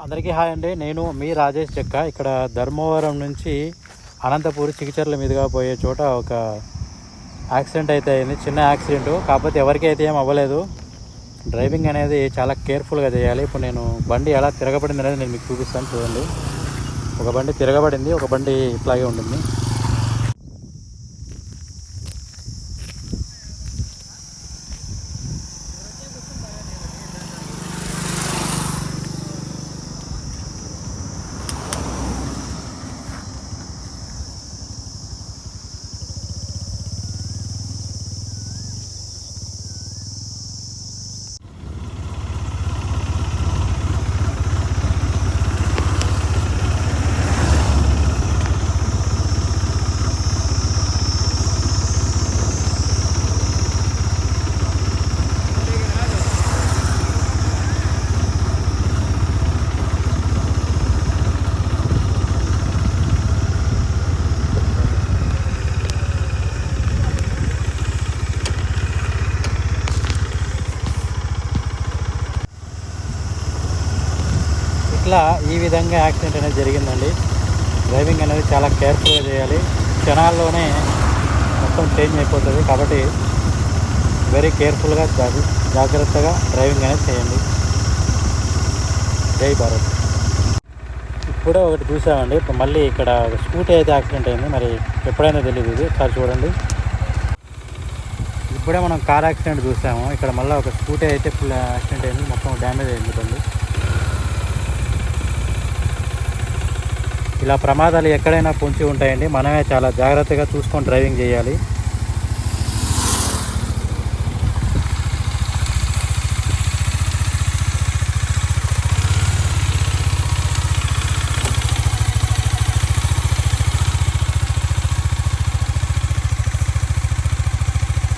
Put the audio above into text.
అందరికీ హాయ్ అండి. నేను మీ రాజేష్ చెక్క. ఇక్కడ ధర్మవరం నుంచి అనంతపూర్ చికిచర్ల మీదుగా పోయే చోట ఒక యాక్సిడెంట్ అయితే అయింది. చిన్న యాక్సిడెంట్, కాకపోతే ఎవరికి అయితే ఏం అవ్వలేదు. డ్రైవింగ్ అనేది చాలా కేర్ఫుల్గా చేయాలి. ఇప్పుడు నేను బండి ఎలా తిరగబడింది అనేది నేను మీకు చూపిస్తాను, చూడండి. ఒక బండి తిరగబడింది, ఒక బండి ఇట్లాగే ఉంటుంది. ఇట్లా ఈ విధంగా యాక్సిడెంట్ అనేది జరిగిందండి. డ్రైవింగ్ అనేది చాలా కేర్ఫుల్గా చేయాలి. క్షణాల్లోనే మొత్తం చేంజ్ అయిపోతుంది. కాబట్టి వెరీ కేర్ఫుల్గా జాగ్రత్తగా డ్రైవింగ్ అనేది చేయండి. జై భారత్. ఇప్పుడే ఒకటి చూసామండి. ఇప్పుడు మళ్ళీ ఇక్కడ స్కూటీ అయితే యాక్సిడెంట్ అయింది. మరి ఎప్పుడైనా తెలియదు, ఇది ఒకసారి చూడండి. ఇప్పుడే మనం కార్ యాక్సిడెంట్ చూసాము. ఇక్కడ మళ్ళీ ఒక స్కూటీ అయితే ఫుల్ యాక్సిడెంట్ అయింది, మొత్తం డ్యామేజ్ అయింది బండి. ఇలా ప్రమాదాలు ఎక్కడైనా పొంచి ఉంటాయండి. మనమే చాలా జాగ్రత్తగా చూసుకొని డ్రైవింగ్ చేయాలి.